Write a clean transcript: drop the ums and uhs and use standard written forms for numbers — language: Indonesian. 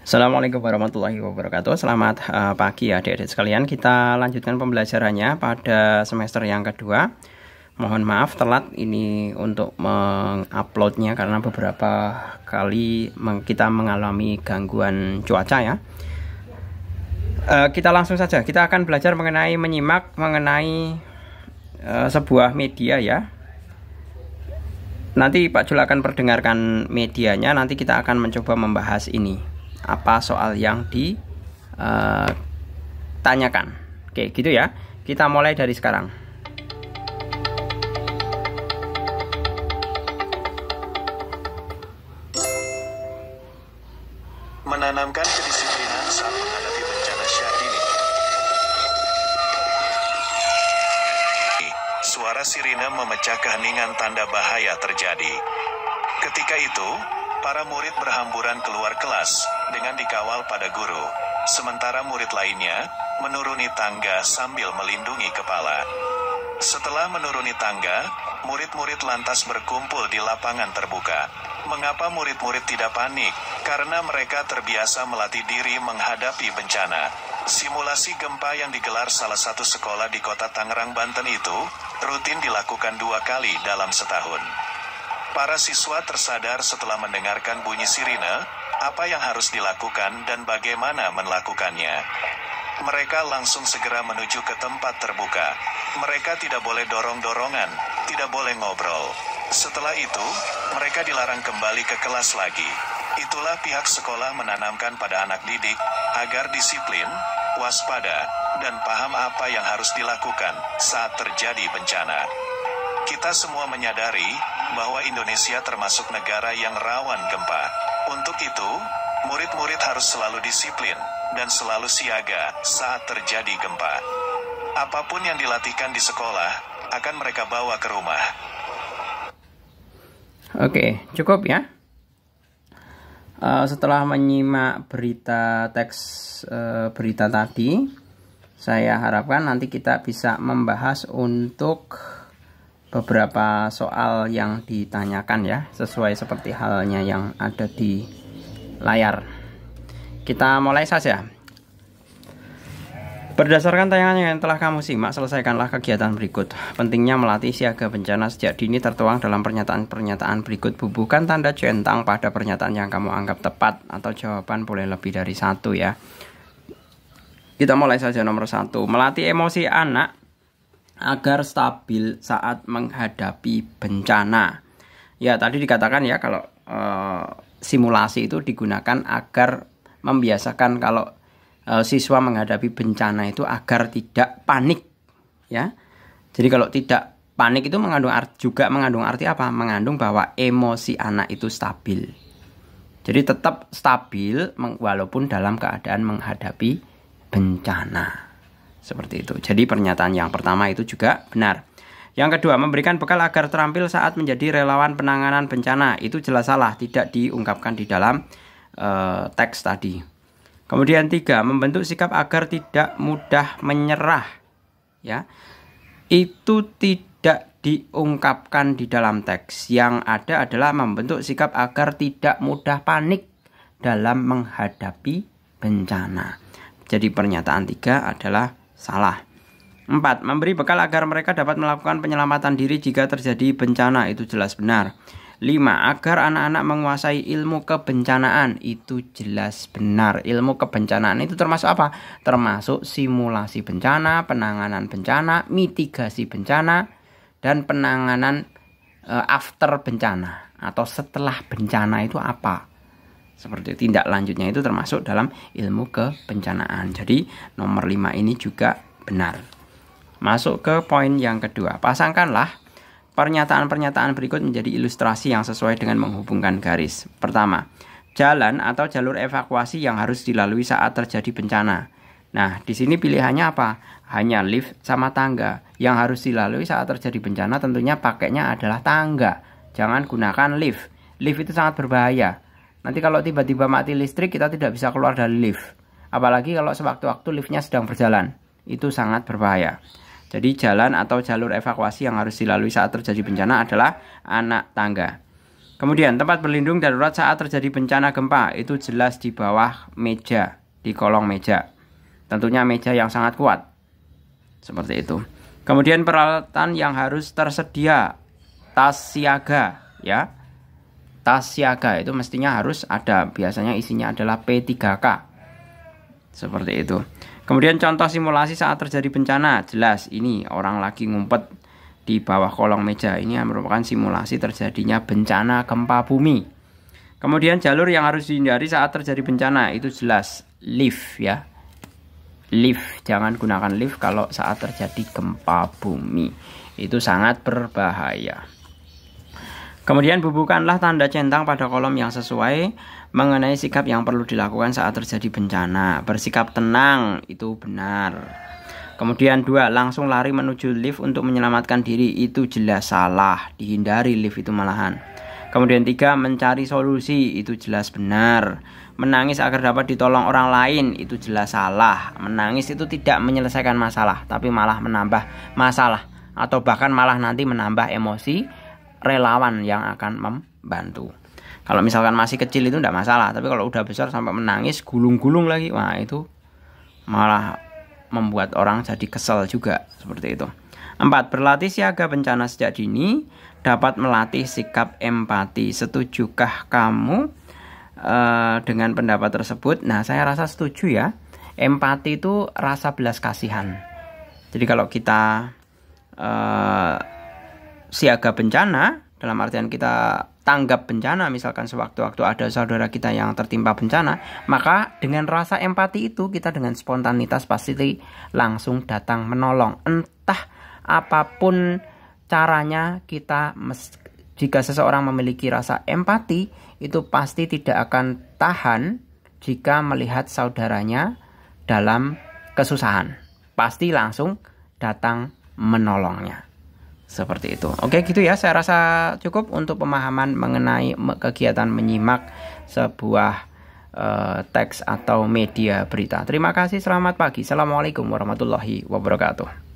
Assalamualaikum warahmatullahi wabarakatuh. Selamat pagi adik-adik sekalian. Kita lanjutkan pembelajarannya pada semester yang kedua. Mohon maaf telat ini untuk menguploadnya karena beberapa kali kita mengalami gangguan cuaca ya. Kita langsung saja. Kita akan belajar menyimak mengenai sebuah media ya. Nanti Pak Jul akan perdengarkan medianya. Nanti kita akan mencoba membahas ini. Apa soal yang ditanyakan. Oke gitu ya. Kita mulai dari sekarang. Menanamkan kedisiplinan saat menghadapi bencana syahrini. Suara sirine memecah keheningan, tanda bahaya terjadi. Ketika itu, para murid berhamburan keluar kelas dengan dikawal pada guru, sementara murid lainnya menuruni tangga sambil melindungi kepala. Setelah menuruni tangga, murid-murid lantas berkumpul di lapangan terbuka. Mengapa murid-murid tidak panik? Karena mereka terbiasa melatih diri menghadapi bencana. Simulasi gempa yang digelar salah satu sekolah di kota Tangerang, Banten itu rutin dilakukan 2 kali dalam setahun. Para siswa tersadar setelah mendengarkan bunyi sirine, apa yang harus dilakukan dan bagaimana melakukannya. Mereka langsung segera menuju ke tempat terbuka. Mereka tidak boleh dorong-dorongan, tidak boleh ngobrol. Setelah itu, mereka dilarang kembali ke kelas lagi. Itulah pihak sekolah menanamkan pada anak didik agar disiplin, waspada, dan paham apa yang harus dilakukan saat terjadi bencana. Kita semua menyadari bahwa Indonesia termasuk negara yang rawan gempa. Untuk itu, murid-murid harus selalu disiplin dan selalu siaga saat terjadi gempa. Apapun yang dilatihkan di sekolah akan mereka bawa ke rumah. Oke, cukup ya. Setelah menyimak berita tadi, saya harapkan nanti kita bisa membahas untuk beberapa soal yang ditanyakan ya, sesuai seperti halnya yang ada di layar. Kita mulai saja. Berdasarkan tayangan yang telah kamu simak, selesaikanlah kegiatan berikut. Pentingnya melatih siaga bencana sejak dini tertuang dalam pernyataan-pernyataan berikut. Bubuhkan tanda centang pada pernyataan yang kamu anggap tepat, atau jawaban boleh lebih dari 1 ya. Kita mulai saja nomor 1. Melatih emosi anak agar stabil saat menghadapi bencana. Ya, tadi dikatakan ya kalau simulasi itu digunakan agar membiasakan kalau siswa menghadapi bencana itu agar tidak panik ya. Jadi kalau tidak panik itu juga mengandung arti apa? Mengandung bahwa emosi anak itu stabil. Jadi tetap stabil walaupun dalam keadaan menghadapi bencana. Seperti itu. Jadi pernyataan yang pertama itu juga benar. Yang kedua, memberikan bekal agar terampil saat menjadi relawan penanganan bencana. Itu jelas salah, tidak diungkapkan di dalam teks tadi. Kemudian 3, membentuk sikap agar tidak mudah menyerah. Ya. Itu tidak diungkapkan di dalam teks. Yang ada adalah membentuk sikap agar tidak mudah panik dalam menghadapi bencana. Jadi pernyataan 3 adalah salah. 4. Memberi bekal agar mereka dapat melakukan penyelamatan diri jika terjadi bencana. Itu jelas benar. 5. Agar anak-anak menguasai ilmu kebencanaan. Itu jelas benar. Ilmu kebencanaan itu termasuk apa? Termasuk simulasi bencana, penanganan bencana, mitigasi bencana, dan penanganan after bencana atau setelah bencana itu apa? Seperti tindak lanjutnya itu termasuk dalam ilmu kebencanaan. Jadi nomor 5 ini juga benar. Masuk ke poin yang kedua. Pasangkanlah pernyataan-pernyataan berikut menjadi ilustrasi yang sesuai dengan menghubungkan garis. Pertama, jalan atau jalur evakuasi yang harus dilalui saat terjadi bencana. Nah, di sini pilihannya apa? Hanya lift sama tangga. Yang harus dilalui saat terjadi bencana tentunya pakainya adalah tangga. Jangan gunakan lift. Lift itu sangat berbahaya. Nanti kalau tiba-tiba mati listrik, kita tidak bisa keluar dari lift. Apalagi kalau sewaktu-waktu liftnya sedang berjalan. Itu sangat berbahaya. Jadi jalan atau jalur evakuasi yang harus dilalui saat terjadi bencana adalah anak tangga. Kemudian tempat berlindung darurat saat terjadi bencana gempa itu jelas di bawah meja, di kolong meja. Tentunya meja yang sangat kuat. Seperti itu. Kemudian peralatan yang harus tersedia, tas siaga ya. Tas siaga itu mestinya harus ada, biasanya isinya adalah P3K. Seperti itu. Kemudian contoh simulasi saat terjadi bencana, jelas ini orang lagi ngumpet di bawah kolong meja. Ini merupakan simulasi terjadinya bencana gempa bumi. Kemudian jalur yang harus dihindari saat terjadi bencana itu jelas lift ya. Lift, jangan gunakan lift kalau saat terjadi gempa bumi. Itu sangat berbahaya. Kemudian bubuhkanlah tanda centang pada kolom yang sesuai mengenai sikap yang perlu dilakukan saat terjadi bencana. Bersikap tenang, itu benar. Kemudian 2, langsung lari menuju lift untuk menyelamatkan diri, itu jelas salah. Dihindari lift itu malahan. Kemudian 3, mencari solusi, itu jelas benar. Menangis agar dapat ditolong orang lain, itu jelas salah. Menangis itu tidak menyelesaikan masalah, tapi malah menambah masalah. Atau bahkan malah nanti menambah emosi relawan yang akan membantu. Kalau misalkan masih kecil itu tidak masalah, tapi kalau udah besar sampai menangis, gulung-gulung lagi, wah itu malah membuat orang jadi kesel juga, seperti itu. 4, berlatih siaga bencana sejak dini dapat melatih sikap empati. Setujukah kamu dengan pendapat tersebut? Nah, saya rasa setuju ya. Empati itu rasa belas kasihan. Jadi kalau kita siaga bencana, dalam artian kita tanggap bencana, misalkan sewaktu-waktu ada saudara kita yang tertimpa bencana, maka dengan rasa empati itu kita dengan spontanitas pasti langsung datang menolong. Entah apapun caranya, kita jika seseorang memiliki rasa empati, itu pasti tidak akan tahan jika melihat saudaranya dalam kesusahan. Pasti langsung datang menolongnya. Seperti itu. Oke, gitu ya. Saya rasa cukup untuk pemahaman mengenai kegiatan menyimak sebuah teks atau media berita. Terima kasih, selamat pagi. Assalamualaikum warahmatullahi wabarakatuh.